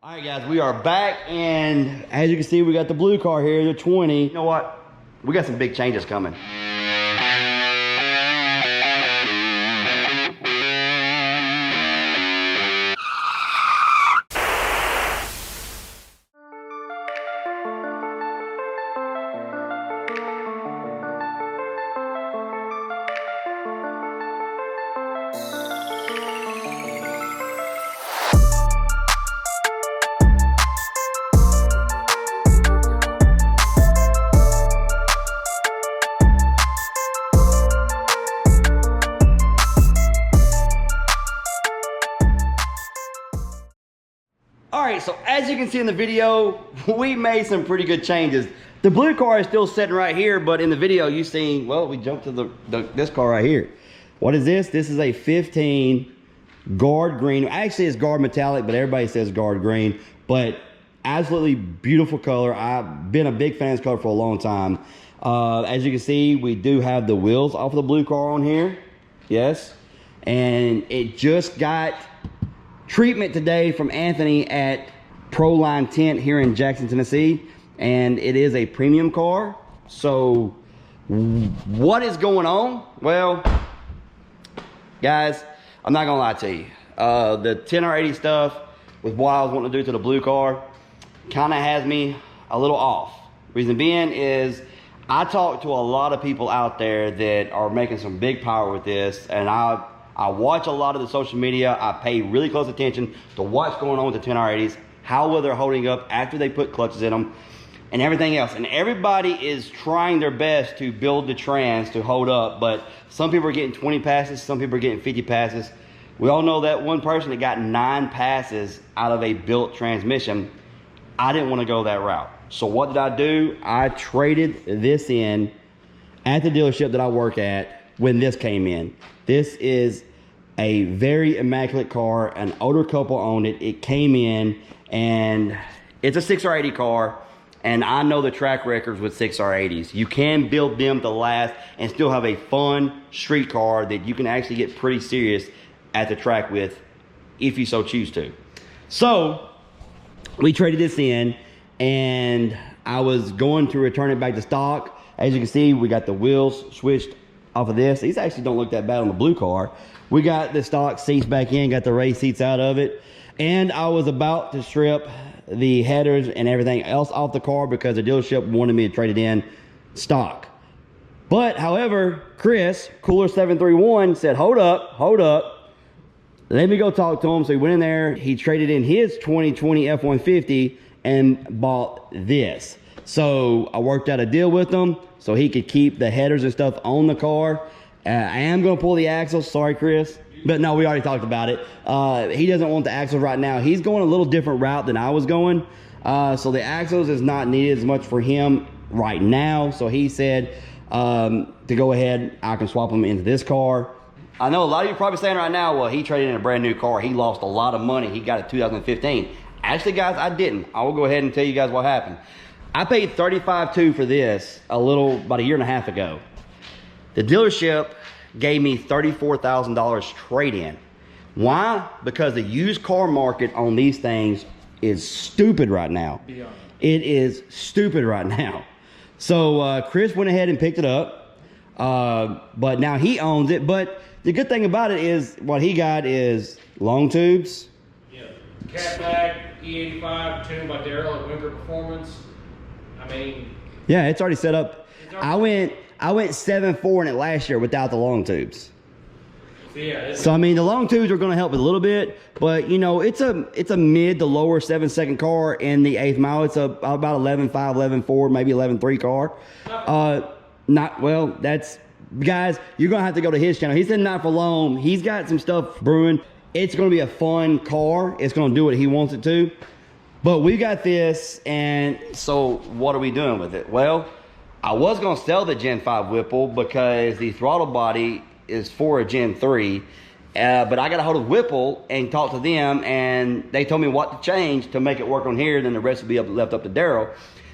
All right, guys, we are back, and as you can see, we got the blue car here, the 20. You know what? We got some big changes coming. All right, so as you can see in the video, we made some pretty good changes. The blue car is still sitting right here, but in the video you seen, well, we jumped to this car right here. What is this? This is a 15 guard green. Actually, it's guard metallic, but everybody says guard green. But absolutely beautiful color. I've been a big fan of this color for a long time. As you can see, we do have the wheels off of the blue car on here. Yes. And it just got treatment today from Anthony at Proline Tint here in Jackson, Tennessee, and it is a premium car. So what is going on? Well, guys, I'm not gonna lie to you. The 10R80 stuff with what I was wanting to do to the blue car kind of has me a little off. Reason being is I talk to a lot of people out there that are making some big power with this, and I watch a lot of the social media. I pay really close attention to what's going on with the 10R80s, how well they're holding up after they put clutches in them, and everything else. And everybody is trying their best to build the trans to hold up, but some people are getting 20 passes, some people are getting 50 passes. We all know that one person that got 9 passes out of a built transmission. I didn't want to go that route. So what did I do? I traded this in at the dealership that I work at when this came in. This is a very immaculate car. An older couple owned it. It came in, and it's a 6R80 car, and I know the track records with 6R80s. You can build them to last and still have a fun street car that you can actually get pretty serious at the track with if you so choose to. So we traded this in, and I was going to return it back to stock. As you can see, we got the wheels switched off of this. These actually don't look that bad on the blue car. We got the stock seats back in, got the race seats out of it, and I was about to strip the headers and everything else off the car because the dealership wanted me to trade it in stock. But however, Chris, Cooler731, said, hold up, let me go talk to him. So he went in there, he traded in his 2020 F-150 and bought this. So I worked out a deal with him so he could keep the headers and stuff on the car. I am going to pull the axles. Sorry, Chris. But no, we already talked about it. He doesn't want the axles right now. He's going a little different route than I was going. So the axles is not needed as much for him right now. So he said to go ahead, I can swap them into this car. I know a lot of you are probably saying right now, well, he traded in a brand new car. He lost a lot of money. He got it 2015. Actually, guys, I didn't. I will go ahead and tell you guys what happened. I paid $35,200 for this about a year and a half ago. The dealership gave me $34,000 trade-in. Why? Because the used car market on these things is stupid right now. Beyond. It is stupid right now. So Chris went ahead and picked it up, but now he owns it. But the good thing about it is what he got is long tubes. Yeah, catback, E85, tuned by Daryl at Winter Performance. I mean, yeah, it's already set up. I went 7.4 in it last year without the long tubes. Yeah, so I mean, the long tubes are going to help it a little bit, but you know, it's a mid to lower 7-second car in the 8th mile. It's about 11.5, 11.4, maybe 11.3 car. Not well. That's, guys, you're gonna have to go to his channel. He said not for long. He's got some stuff brewing. It's gonna be a fun car. It's gonna do what he wants it to. But we got this, and so what are we doing with it? Well, I was gonna sell the Gen 5 Whipple because the throttle body is for a Gen 3, but I got a hold of Whipple and talked to them, and they told me what to change to make it work on here, then the rest will be left up to Daryl.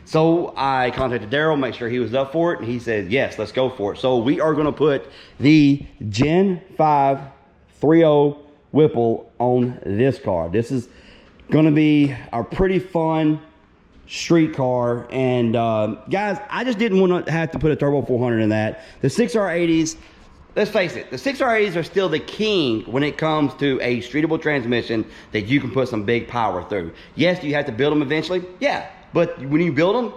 So I contacted Daryl, make sure he was up for it, and he said, yes, let's go for it. So we are gonna put the Gen 5 3.0 Whipple on this car. This is Gonna be a pretty fun street car. And guys, I just didn't want to have to put a turbo 400 in that. The 6R80s, let's face it, the 6R80s are still the king when it comes to a streetable transmission that you can put some big power through. Yes, you have to build them eventually, yeah, but when you build them,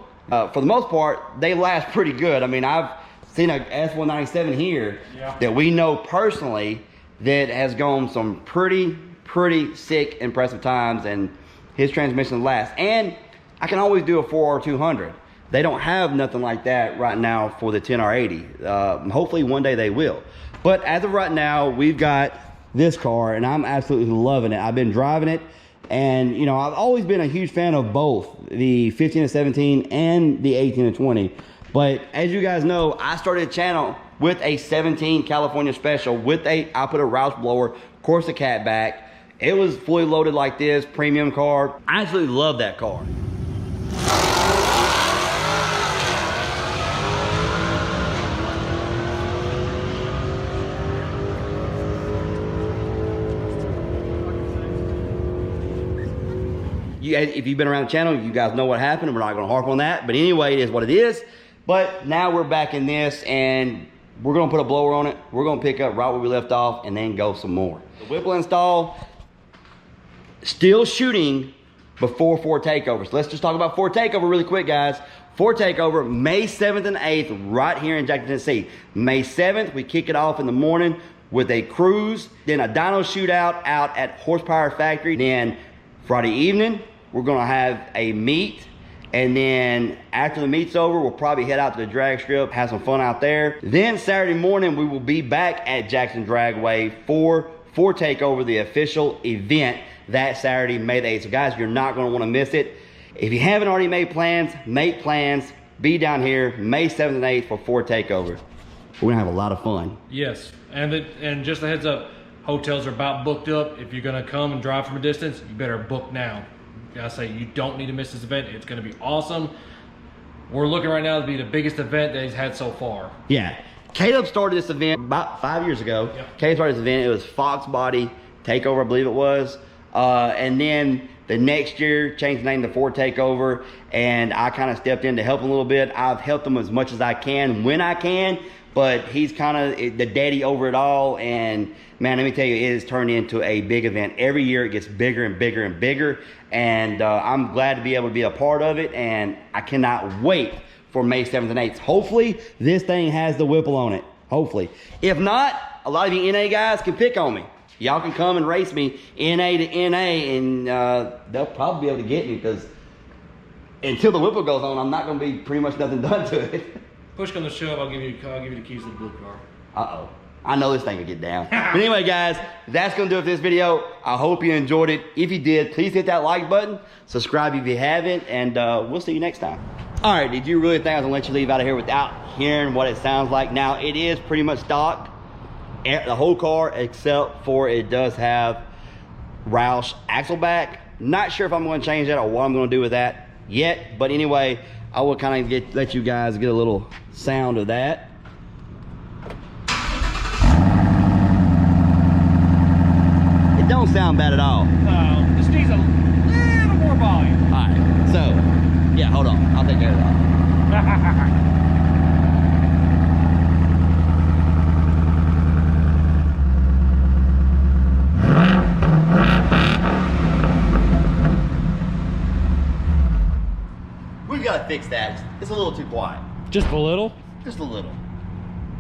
for the most part, they last pretty good. I mean, I've seen a S197 here that we know personally that has gone some pretty sick, impressive times, and his transmission lasts. And I can always do a 4R200. They don't have nothing like that right now for the 10R80. Hopefully one day they will. But as of right now, we've got this car, and I'm absolutely loving it. I've been driving it, and you know, I've always been a huge fan of both the 15 and 17 and the 18 and 20. But as you guys know, I started a channel with a 17 California Special with I put a Roush blower, of course a catback. It was fully loaded like this, premium car. I absolutely love that car. If you've been around the channel, you guys know what happened. We're not gonna harp on that, but anyway, it is what it is. But now we're back in this, and we're gonna put a blower on it. We're gonna pick up right where we left off and then go some more. The Whipple install, still shooting before Ford Takeover. So let's just talk about Ford Takeover really quick, guys. Ford Takeover, May 7th and 8th, right here in Jackson, Tennessee. May 7th, we kick it off in the morning with a cruise, then a dyno shootout out at Horsepower Factory. Then Friday evening, we're gonna have a meet. And then after the meet's over, we'll probably head out to the drag strip, have some fun out there. Then Saturday morning, we will be back at Jackson Dragway for Ford Takeover, the official event that Saturday, May the 8th. So guys, you're not gonna wanna miss it. If you haven't already made plans, make plans. Be down here May 7th and 8th for Ford Takeover. We're gonna have a lot of fun. Yes, and just a heads up, hotels are about booked up. If you're gonna come and drive from a distance, you better book now. I say you don't need to miss this event. It's going to be awesome. We're looking right now to be the biggest event that he's had so far. Yeah, Caleb started this event about 5 years ago. Yep. Caleb started this event. It was Fox Body Takeover, I believe it was. And then the next year, changed the name to Ford Takeover, and I kind of stepped in to help him a little bit. I've helped him as much as I can when I can, but he's kind of the daddy over it all. And man, let me tell you, it has turned into a big event. Every year it gets bigger and bigger and bigger. And I'm glad to be able to be a part of it. And I cannot wait for May 7th and 8th. Hopefully this thing has the Whipple on it. Hopefully. If not, a lot of you NA guys can pick on me. Y'all can come and race me NA to NA, and they'll probably be able to get me, because until the Whipple goes on, I'm not going to be pretty much nothing done to it. Push come to shove, I'll give you the keys to the blue car. Uh-oh. I know this thing will get down. But anyway, guys, that's going to do it for this video. I hope you enjoyed it. If you did, please hit that like button. Subscribe if you haven't, and we'll see you next time. All right, did you really think I was going to let you leave out of here without hearing what it sounds like? Now, it is pretty much stock, the whole car, except for it does have Roush axle back. Not sure if I'm going to change that or what I'm going to do with that yet. But anyway, I will kind of let you guys get a little sound of that. Don't sound bad at all. This needs a little more volume. All right, so yeah, hold on, I'll take care of that. We've got to fix that. It's a little too quiet. Just a little? Just a little.